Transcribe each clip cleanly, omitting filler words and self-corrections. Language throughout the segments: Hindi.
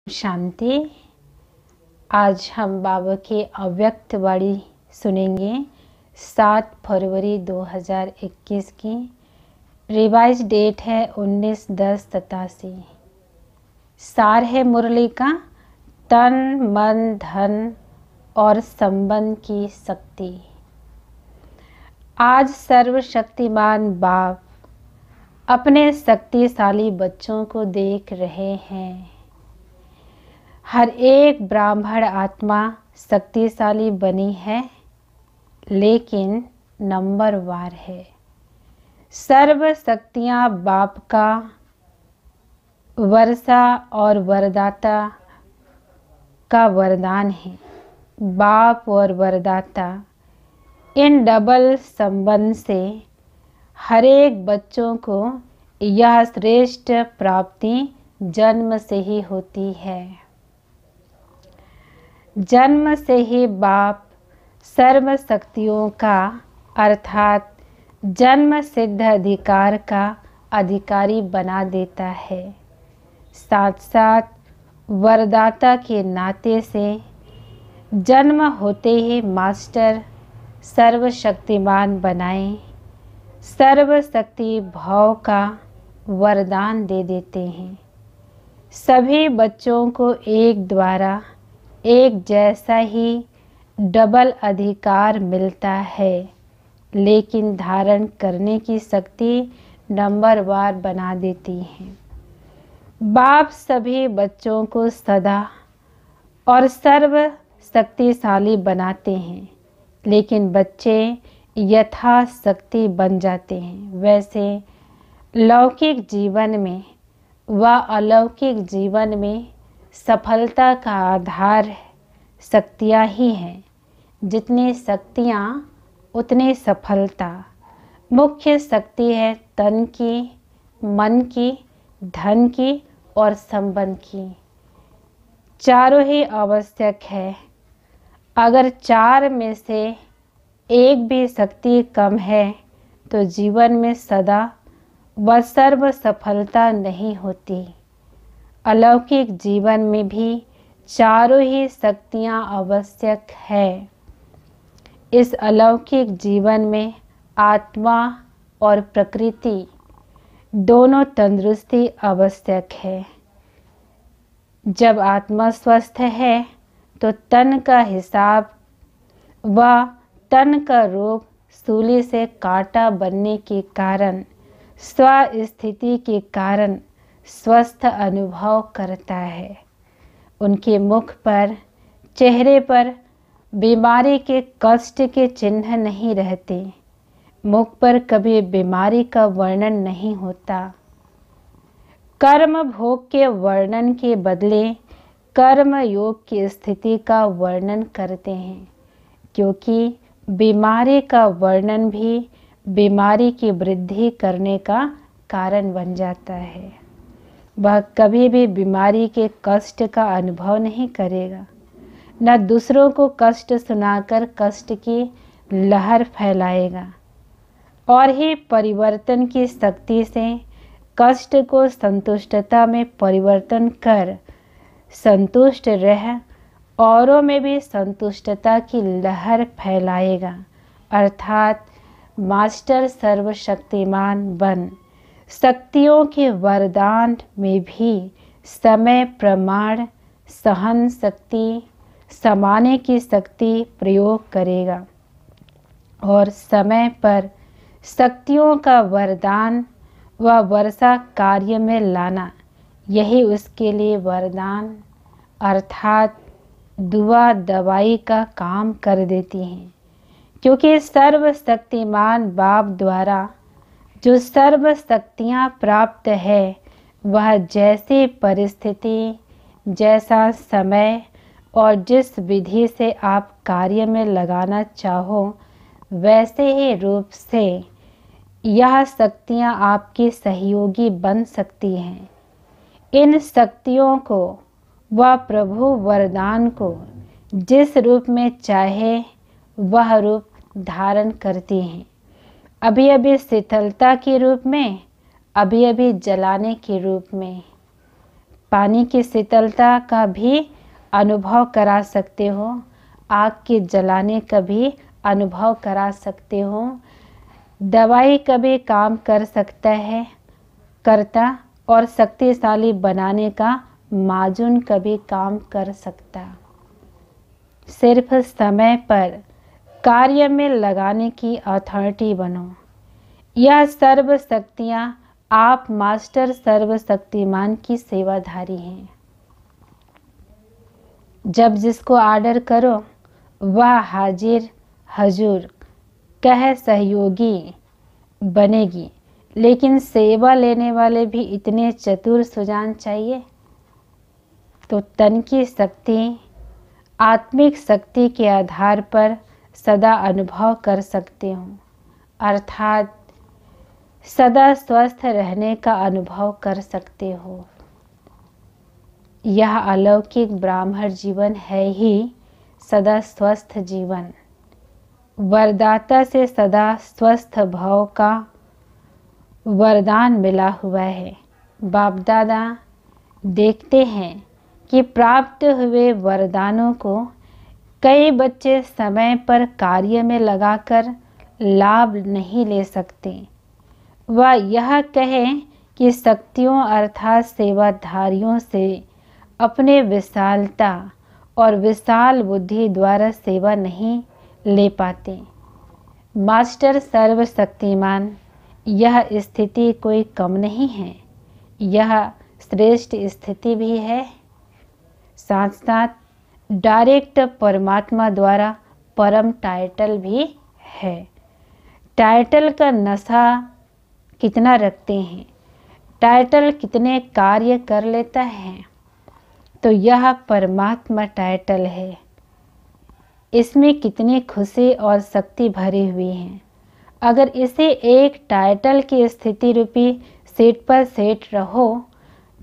शांति। आज हम बाबा की अव्यक्त वाणी सुनेंगे। 7 फरवरी 2021 की रिवाइज डेट है 19/10/87। सार है मुरली का तन मन धन और संबंध की शक्ति। आज सर्वशक्तिमान बाप अपने शक्तिशाली बच्चों को देख रहे हैं। हर एक ब्राह्मण आत्मा शक्तिशाली बनी है, लेकिन नंबरवार है। सर्व शक्तियाँ बाप का वर्षा और वरदाता का वरदान है। बाप और वरदाता इन डबल संबंध से हर एक बच्चों को यह श्रेष्ठ प्राप्ति जन्म से ही होती है। जन्म से ही बाप सर्व शक्तियों का अर्थात जन्म सिद्ध अधिकार का अधिकारी बना देता है। साथ साथ वरदाता के नाते से जन्म होते ही मास्टर सर्वशक्तिमान बनाए सर्व शक्ति भाव का वरदान दे देते हैं। सभी बच्चों को एक द्वारा एक जैसा ही डबल अधिकार मिलता है, लेकिन धारण करने की शक्ति नंबरवार बना देती है। बाप सभी बच्चों को सदा और सर्व शक्तिशाली बनाते हैं, लेकिन बच्चे यथाशक्ति बन जाते हैं। वैसे लौकिक जीवन में व अलौकिक जीवन में सफलता का आधार शक्तियाँ ही हैं। जितनी शक्तियाँ उतनी सफलता। मुख्य शक्ति है तन की, मन की, धन की और संबंध की। चारों ही आवश्यक है। अगर चार में से एक भी शक्ति कम है तो जीवन में सदा व सर्व सफलता नहीं होती। अलौकिक जीवन में भी चारों ही शक्तियाँ आवश्यक है। इस अलौकिक जीवन में आत्मा और प्रकृति दोनों तंदुरुस्ती आवश्यक है। जब आत्मा स्वस्थ है तो तन का हिसाब व तन का रोग सूली से कांटा बनने के कारण स्वस्थिति के कारण स्वस्थ अनुभव करता है। उनके मुख पर, चेहरे पर बीमारी के कष्ट के चिन्ह नहीं रहते। मुख पर कभी बीमारी का वर्णन नहीं होता। कर्म भोग के वर्णन के बदले कर्म योग की स्थिति का वर्णन करते हैं, क्योंकि बीमारी का वर्णन भी बीमारी की वृद्धि करने का कारण बन जाता है। वह कभी भी बीमारी के कष्ट का अनुभव नहीं करेगा, न दूसरों को कष्ट सुनाकर कष्ट की लहर फैलाएगा। और ही परिवर्तन की शक्ति से कष्ट को संतुष्टता में परिवर्तन कर संतुष्ट रह औरों में भी संतुष्टता की लहर फैलाएगा। अर्थात मास्टर सर्वशक्तिमान बन शक्तियों के वरदान में भी समय, प्रमाण, सहन शक्ति, समाने की शक्ति प्रयोग करेगा और समय पर शक्तियों का वरदान व वर्षा कार्य में लाना, यही उसके लिए वरदान अर्थात दुआ दवाई का काम कर देती हैं। क्योंकि सर्वशक्तिमान बाप द्वारा जो सर्व शक्तियाँ प्राप्त है, वह जैसी परिस्थिति, जैसा समय और जिस विधि से आप कार्य में लगाना चाहो, वैसे ही रूप से यह शक्तियाँ आपकी सहयोगी बन सकती हैं। इन शक्तियों को वह प्रभु वरदान को जिस रूप में चाहे वह रूप धारण करती हैं। अभी अभी शीतलता के रूप में, अभी अभी जलाने के रूप में, पानी की शीतलता का भी अनुभव करा सकते हो, आग के जलाने का भी अनुभव करा सकते हो। दवाई का भी काम कर सकता है, करता, और शक्तिशाली बनाने का माजून का भी काम कर सकता। सिर्फ समय पर कार्य में लगाने की अथॉरिटी बनो। यह सर्व शक्तियाँ आप मास्टर सर्वशक्तिमान की सेवाधारी हैं। जब जिसको ऑर्डर करो वह हाजिर हजूर कह सहयोगी बनेगी, लेकिन सेवा लेने वाले भी इतने चतुर सुजान चाहिए। तो तन की शक्ति, आत्मिक शक्ति के आधार पर सदा अनुभव कर सकते हो, अर्थात सदा स्वस्थ रहने का अनुभव कर सकते हो। यह अलौकिक ब्राह्मण जीवन है ही सदा स्वस्थ जीवन। वरदाता से सदा स्वस्थ भाव का वरदान मिला हुआ है। बाप दादा देखते हैं कि प्राप्त हुए वरदानों को कई बच्चे समय पर कार्य में लगाकर लाभ नहीं ले सकते। वह यह कहें कि शक्तियों अर्थात सेवाधारियों से अपने विशालता और विशाल बुद्धि द्वारा सेवा नहीं ले पाते। मास्टर सर्वशक्तिमान, यह स्थिति कोई कम नहीं है, यह श्रेष्ठ स्थिति भी है। साथ साथ डायरेक्ट परमात्मा द्वारा परम टाइटल भी है। टाइटल का नशा कितना रखते हैं, टाइटल कितने कार्य कर लेता है, तो यह परमात्मा टाइटल है। इसमें कितनी खुशी और शक्ति भरी हुई है। अगर इसे एक टाइटल की स्थिति रूपी सीट पर सेट रहो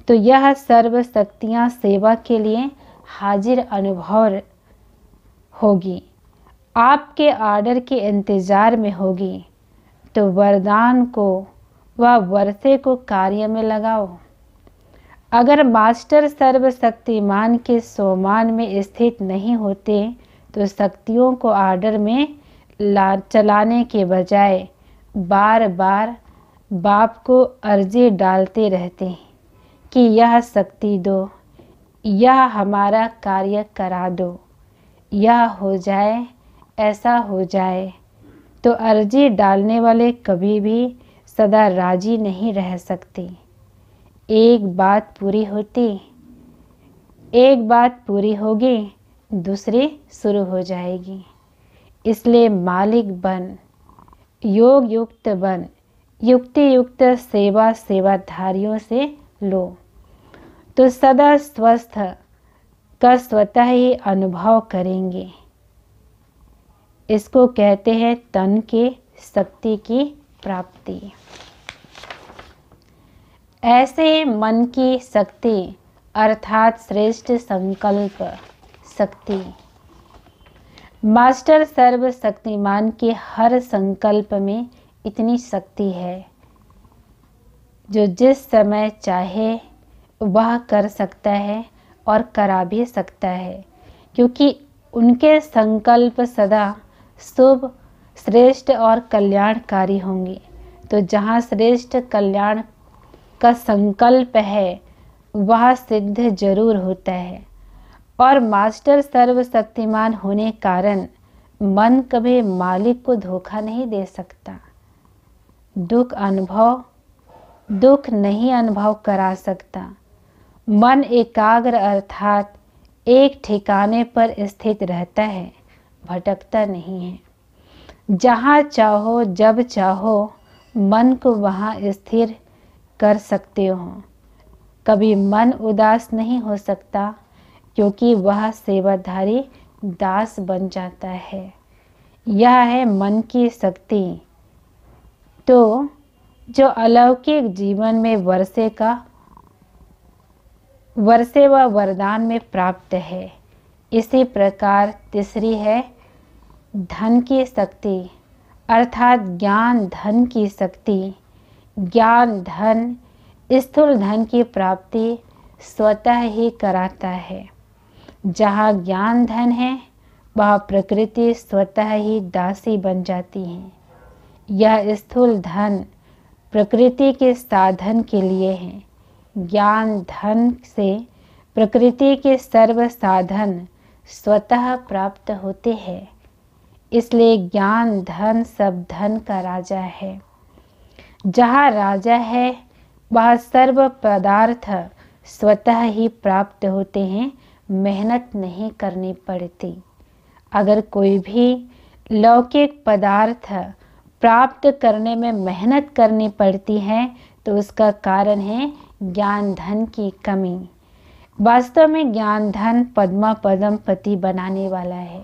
तो यह सर्व शक्तियाँ सेवा के लिए हाजिर अनुभव होगी, आपके ऑर्डर के इंतज़ार में होगी। तो वरदान को व वर्षे को कार्य में लगाओ। अगर मास्टर सर्वशक्तिमान के सोमान में स्थित नहीं होते तो शक्तियों को ऑर्डर में चलाने के बजाय बार बार बाप को अर्जी डालते रहते हैं कि यह शक्ति दो, यह हमारा कार्य करा दो, यह हो जाए, ऐसा हो जाए। तो अर्जी डालने वाले कभी भी सदा राजी नहीं रह सकते। एक बात पूरी होती, एक बात पूरी होगी, दूसरी शुरू हो जाएगी। इसलिए मालिक बन, योग युक्त बन, युक्ति युक्त सेवा सेवाधारियों से लो, तो सदा स्वस्थ का स्वतः ही अनुभव करेंगे। इसको कहते हैं तन के शक्ति की प्राप्ति। ऐसे मन की शक्ति अर्थात श्रेष्ठ संकल्प शक्ति। मास्टर सर्वशक्तिमान के हर संकल्प में इतनी शक्ति है जो जिस समय चाहे वह कर सकता है और करा भी सकता है, क्योंकि उनके संकल्प सदा शुभ, श्रेष्ठ और कल्याणकारी होंगे। तो जहाँ श्रेष्ठ कल्याण का संकल्प है वह सिद्ध जरूर होता है। और मास्टर सर्वशक्तिमान होने कारण मन कभी मालिक को धोखा नहीं दे सकता। दुख नहीं अनुभव करा सकता। मन एकाग्र अर्थात एक ठिकाने पर स्थित रहता है, भटकता नहीं है। जहाँ चाहो जब चाहो मन को वहाँ स्थिर कर सकते हो। कभी मन उदास नहीं हो सकता, क्योंकि वह सेवाधारी दास बन जाता है। यह है मन की शक्ति। तो जो अलौकिक जीवन में वर्षे व वरदान में प्राप्त है। इसी प्रकार तीसरी है धन की शक्ति अर्थात ज्ञान धन की शक्ति। ज्ञान धन, स्थूल धन की प्राप्ति स्वतः ही कराता है। जहाँ ज्ञान धन है वह प्रकृति स्वतः ही दासी बन जाती है। यह स्थूल धन प्रकृति के साधन के लिए है। ज्ञान धन से प्रकृति के सर्व साधन स्वतः प्राप्त होते हैं। इसलिए ज्ञान धन सब धन का राजा है। जहाँ राजा है वह सर्व पदार्थ स्वतः ही प्राप्त होते हैं, मेहनत नहीं करनी पड़ती। अगर कोई भी लौकिक पदार्थ प्राप्त करने में मेहनत करनी पड़ती है तो उसका कारण है ज्ञान धन की कमी। वास्तव में ज्ञान धन पद्मा पदम पति बनाने वाला है।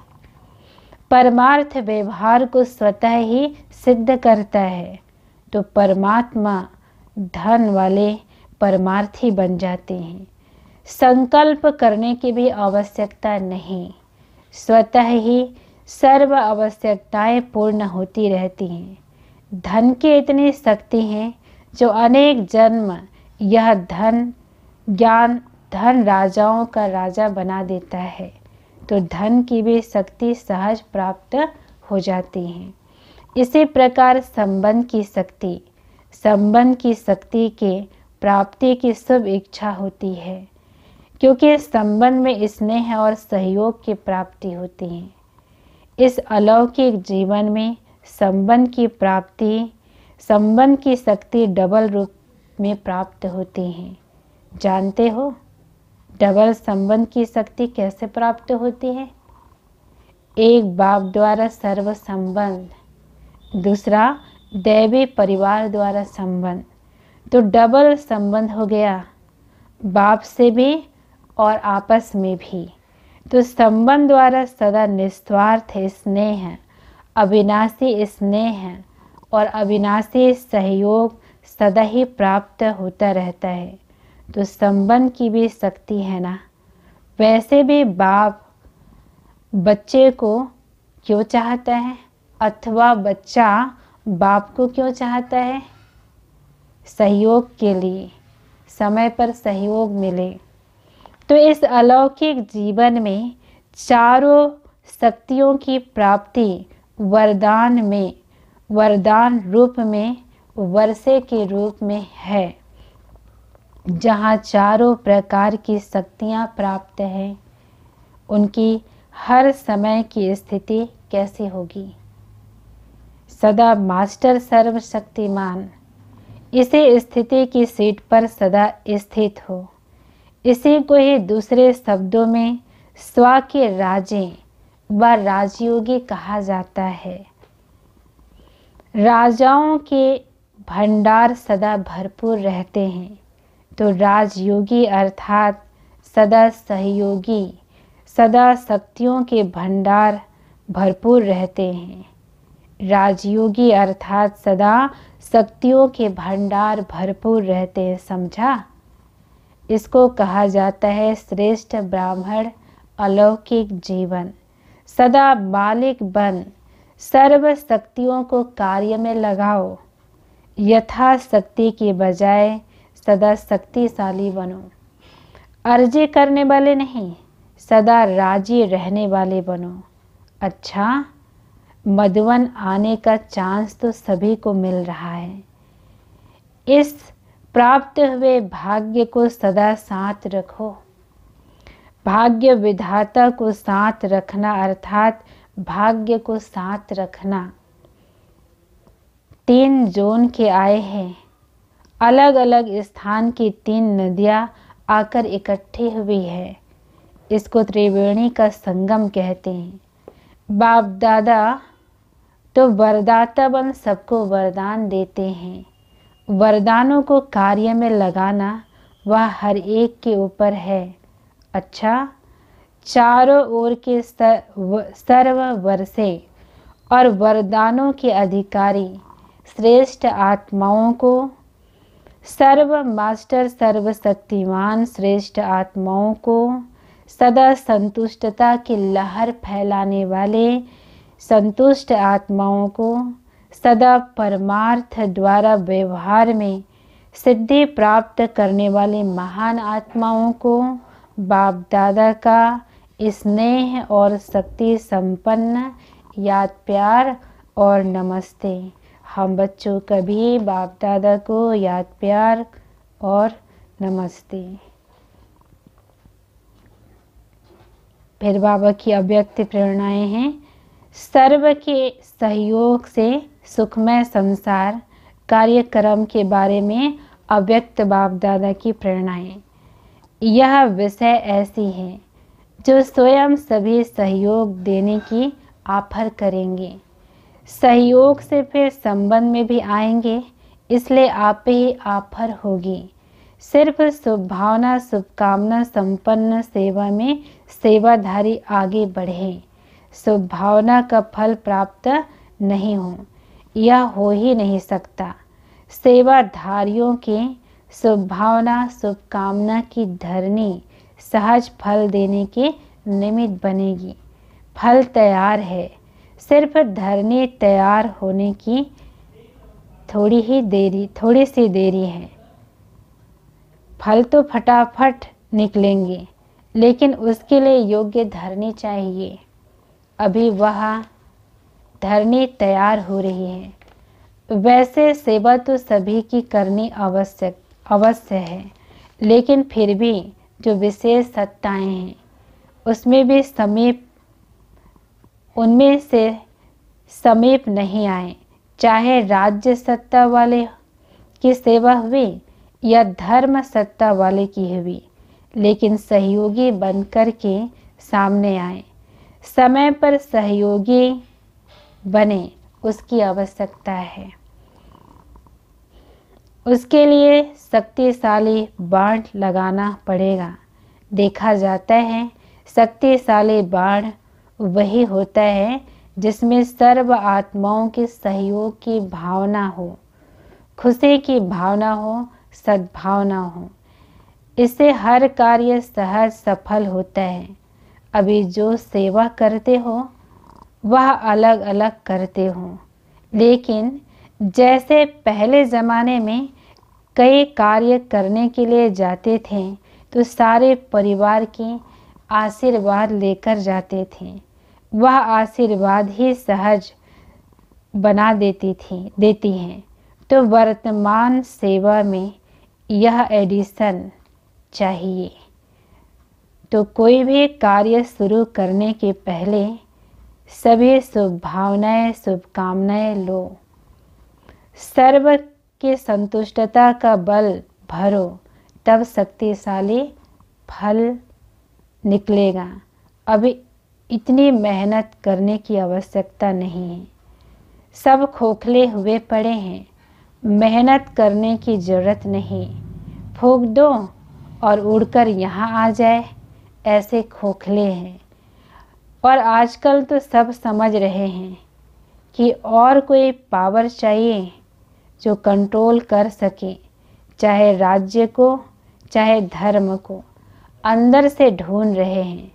परमार्थ व्यवहार को स्वतः ही सिद्ध करता है, तो परमात्मा धन वाले परमार्थी बन जाते हैं। संकल्प करने की भी आवश्यकता नहीं, स्वतः ही सर्व आवश्यकताएं पूर्ण होती रहती हैं। धन की इतनी शक्ति है जो अनेक जन्म यह धन ज्ञान धन राजाओं का राजा बना देता है, तो धन की भी शक्ति सहज प्राप्त हो जाती है। इसी प्रकार संबंध की शक्ति के प्राप्ति की शुभ इच्छा होती है, क्योंकि संबंध में स्नेह और सहयोग की प्राप्ति होती है। इस अलौकिक जीवन में संबंध की शक्ति डबल रूप में प्राप्त होती है। जानते हो डबल संबंध की शक्ति कैसे प्राप्त होती है? एक बाप द्वारा सर्व संबंध, दूसरा दैवी परिवार द्वारा संबंध, तो डबल संबंध हो गया, बाप से भी और आपस में भी। तो संबंध द्वारा सदा निस्वार्थ स्नेह, अविनाशी स्नेह और अविनाशी सहयोग सदा ही प्राप्त होता रहता है। तो संबंध की भी शक्ति है ना। वैसे भी बाप बच्चे को क्यों चाहता है, अथवा बच्चा बाप को क्यों चाहता है? सहयोग के लिए, समय पर सहयोग मिले। तो इस अलौकिक जीवन में चारों शक्तियों की प्राप्ति वरदान रूप में, वर्षे के रूप में है। जहाँ चारों प्रकार की शक्तियाँ प्राप्त हैं, उनकी हर समय की स्थिति कैसी होगी? सदा मास्टर सर्वशक्तिमान इसी स्थिति की सीट पर सदा स्थित हो। इसी को ही दूसरे शब्दों में स्व के राजे व राजयोगी कहा जाता है। राजाओं के भंडार सदा भरपूर रहते हैं, तो राजयोगी अर्थात सदा सहयोगी, सदा शक्तियों के भंडार भरपूर रहते हैं। राजयोगी अर्थात सदा शक्तियों के भंडार भरपूर रहते हैं। समझा? इसको कहा जाता है श्रेष्ठ ब्राह्मण अलौकिक जीवन। सदा मालिक बन सर्व शक्तियों को कार्य में लगाओ। यथाशक्ति की बजाय सदा शक्तिशाली बनो। अर्जी करने वाले नहीं, सदा राजी रहने वाले बनो। अच्छा, मधुवन आने का चांस तो सभी को मिल रहा है। इस प्राप्त हुए भाग्य को सदा साथ रखो। भाग्य विधाता को साथ रखना अर्थात भाग्य को साथ रखना। 3 जोन के आए हैं, अलग अलग स्थान की 3 नदियां आकर इकट्ठी हुई है। इसको त्रिवेणी का संगम कहते हैं। बाप दादा तो वरदाता बन सबको वरदान देते हैं। वरदानों को कार्य में लगाना वह हर एक के ऊपर है। अच्छा, चारों ओर के सर्व वर्षे और वरदानों के अधिकारी श्रेष्ठ आत्माओं को, सर्व मास्टर सर्वशक्तिमान श्रेष्ठ आत्माओं को, सदा संतुष्टता की लहर फैलाने वाले संतुष्ट आत्माओं को, सदा परमार्थ द्वारा व्यवहार में सिद्धि प्राप्त करने वाले महान आत्माओं को बाप दादा का स्नेह और शक्ति संपन्न याद प्यार और नमस्ते। हम बच्चों का भी बाप दादा को याद प्यार और नमस्ते। फिर बाबा की अव्यक्त प्रेरणाएं हैं। सर्व के सहयोग से सुखमय संसार कार्यक्रम के बारे में अव्यक्त बाप दादा की प्रेरणाएं। यह विषय ऐसी है जो स्वयं सभी सहयोग देने की ऑफर करेंगे। सहयोग से फिर संबंध में भी आएंगे, इसलिए आप ही ऑफर होगी। सिर्फ शुभ भावना शुभकामना संपन्न सेवा में सेवाधारी आगे बढ़े। शुभ भावना का फल प्राप्त नहीं हो, यह हो ही नहीं सकता। सेवाधारियों के शुभ भावना शुभकामना की धरनी सहज फल देने के निमित्त बनेगी। फल तैयार है, सिर्फ धरनी तैयार होने की थोड़ी सी देरी है। फल तो फटाफट निकलेंगे, लेकिन उसके लिए योग्य धरनी चाहिए। अभी वह धरनी तैयार हो रही है। वैसे सेवा तो सभी की करनी अवश्य है, लेकिन फिर भी जो विशेष सत्ताएं हैं उनमें से समीप नहीं आए। चाहे राज्य सत्ता वाले की सेवा हुई या धर्म सत्ता वाले की हुई, लेकिन सहयोगी बनकर के सामने आए। समय पर सहयोगी बने, उसकी आवश्यकता है। उसके लिए शक्तिशाली बाण लगाना पड़ेगा। देखा जाता है शक्तिशाली बाण वही होता है जिसमें सर्व आत्माओं के सहयोग की भावना हो, खुशी की भावना हो, सद्भावना हो। इससे हर कार्य सहज सफल होता है। अभी जो सेवा करते हो वह अलग अलग करते हो, लेकिन जैसे पहले ज़माने में कई कार्य करने के लिए जाते थे तो सारे परिवार के आशीर्वाद लेकर जाते थे। वह आशीर्वाद ही सहज बना देती हैं। तो वर्तमान सेवा में यह एडिशन चाहिए। तो कोई भी कार्य शुरू करने के पहले सभी शुभ भावनाएं शुभकामनाएं लो। सर्व के संतुष्टता का बल भरो, तब शक्तिशाली फल निकलेगा। अभी इतनी मेहनत करने की आवश्यकता नहीं है। सब खोखले हुए पड़े हैं, मेहनत करने की ज़रूरत नहीं। फूंक दो और उड़कर यहाँ आ जाए, ऐसे खोखले हैं। और आजकल तो सब समझ रहे हैं कि और कोई पावर चाहिए जो कंट्रोल कर सके, चाहे राज्य को चाहे धर्म को, अंदर से ढूंढ रहे हैं।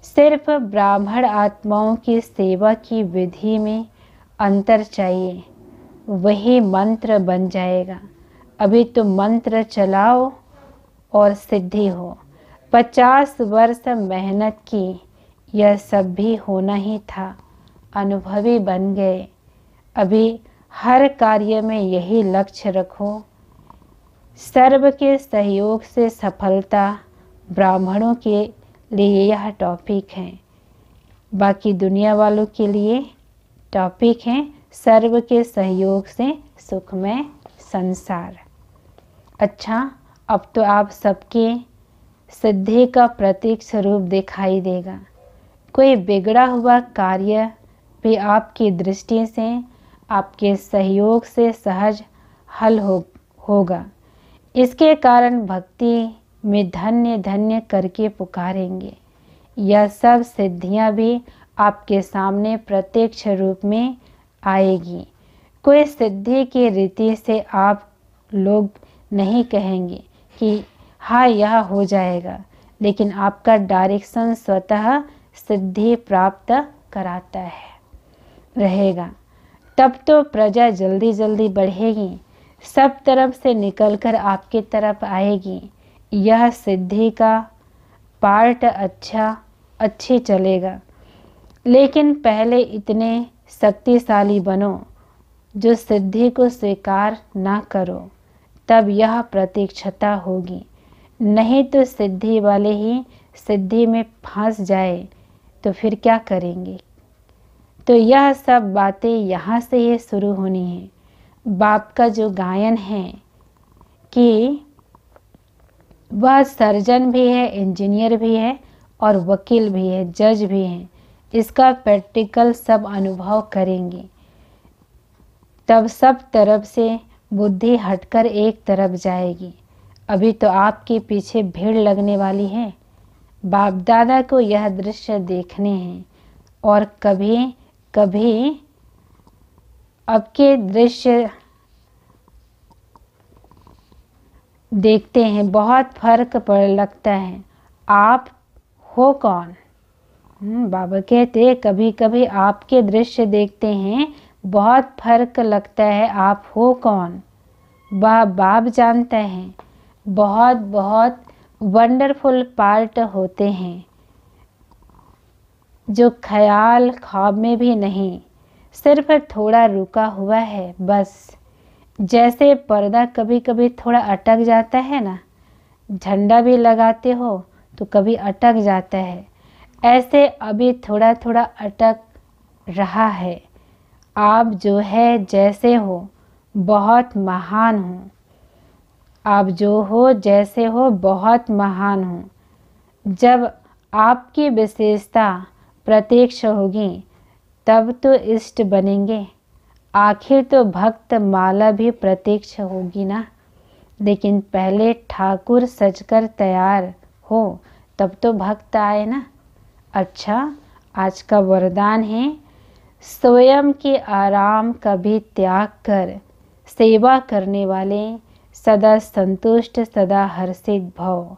सिर्फ ब्राह्मण आत्माओं की सेवा की विधि में अंतर चाहिए, वही मंत्र बन जाएगा। अभी तो मंत्र चलाओ और सिद्धि हो। 50 वर्ष मेहनत की, यह सब भी होना ही था, अनुभवी बन गए। अभी हर कार्य में यही लक्ष्य रखो। सर्व के सहयोग से सफलता ब्राह्मणों के लिए यह टॉपिक है। बाकी दुनिया वालों के लिए टॉपिक है सर्व के सहयोग से सुखमय संसार। अच्छा, अब तो आप सबके सिद्धि का प्रतीक स्वरूप दिखाई देगा। कोई बिगड़ा हुआ कार्य भी आपकी दृष्टि से आपके सहयोग से सहज हल होगा। इसके कारण भक्ति में धन्य धन्य करके पुकारेंगे। यह सब सिद्धियां भी आपके सामने प्रत्यक्ष रूप में आएगी। कोई सिद्धि की रीति से आप लोग नहीं कहेंगे कि हाँ यह हो जाएगा, लेकिन आपका डायरेक्शन स्वतः सिद्धि प्राप्त कराता है रहेगा। तब तो प्रजा जल्दी जल्दी बढ़ेगी। सब तरफ से निकलकर आपकी तरफ आएगी। यह सिद्धि का पार्ट अच्छी चलेगा, लेकिन पहले इतने शक्तिशाली बनो जो सिद्धि को स्वीकार ना करो, तब यह प्रतीक्षता होगी। नहीं तो सिद्धि वाले ही सिद्धि में फंस जाए तो फिर क्या करेंगे। तो यह सब बातें यहाँ से ही शुरू होनी है। बाप का जो गायन है कि वह सर्जन भी है, इंजीनियर भी है और वकील भी है, जज भी है, इसका प्रैक्टिकल सब अनुभव करेंगे, तब सब तरफ से बुद्धि हटकर एक तरफ जाएगी। अभी तो आपके पीछे भीड़ लगने वाली है। बाप दादा को यह दृश्य देखने हैं और कभी कभी अब के दृश्य देखते हैं, बहुत फर्क पड़ लगता है। आप हो कौन? बाबा कहते कभी कभी आपके दृश्य देखते हैं, बहुत फर्क लगता है, आप हो कौन? वह बाप जानते हैं। बहुत बहुत वंडरफुल पार्ट होते हैं जो ख्याल ख्वाब में भी नहीं, सिर्फ थोड़ा रुका हुआ है बस। जैसे पर्दा कभी कभी थोड़ा अटक जाता है ना, झंडा भी लगाते हो तो कभी अटक जाता है, ऐसे अभी थोड़ा थोड़ा अटक रहा है। आप जो है जैसे हो बहुत महान हो, आप जो हो जैसे हो बहुत महान हो। जब आपकी विशेषता प्रत्यक्ष होगी तब तो इष्ट बनेंगे। आखिर तो भक्त माला भी प्रत्यक्ष होगी ना, लेकिन पहले ठाकुर सजकर तैयार हो तब तो भक्त आए ना। अच्छा, आज का वरदान है, स्वयं के आराम का भी त्याग कर सेवा करने वाले सदा संतुष्ट सदा हर्षित भव।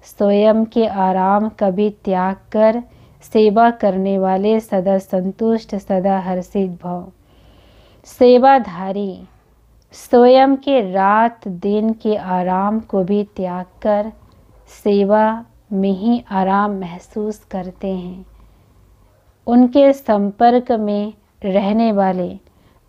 स्वयं के आराम का भी त्याग कर सेवा करने वाले सदा संतुष्ट सदा हर्षित भव। सेवाधारी स्वयं के रात दिन के आराम को भी त्याग कर सेवा में ही आराम महसूस करते हैं। उनके संपर्क में रहने वाले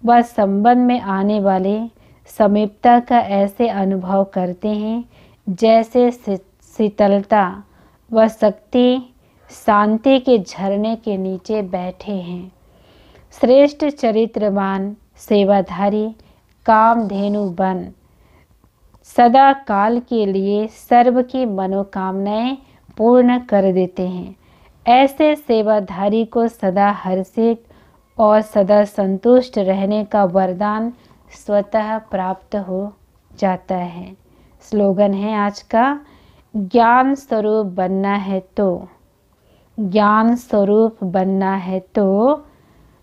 व संबंध में आने वाले समीपता का ऐसे अनुभव करते हैं जैसे शीतलता व शक्ति शांति के झरने के नीचे बैठे हैं। श्रेष्ठ चरित्रवान सेवाधारी कामधेनु बन सदा काल के लिए सर्व की मनोकामनाएं पूर्ण कर देते हैं। ऐसे सेवाधारी को सदा हर्षित और सदा संतुष्ट रहने का वरदान स्वतः प्राप्त हो जाता है। स्लोगन है आज का, ज्ञान स्वरूप बनना है तो, ज्ञान स्वरूप बनना है तो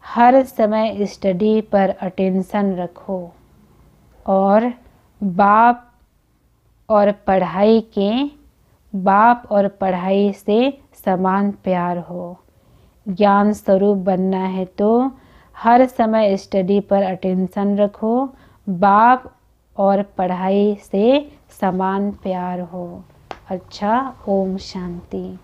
हर समय स्टडी पर अटेंशन रखो और बाप और पढ़ाई से समान प्यार हो। ज्ञान स्वरूप बनना है तो हर समय स्टडी पर अटेंशन रखो, बाप और पढ़ाई से समान प्यार हो। अच्छा, ओम शांति।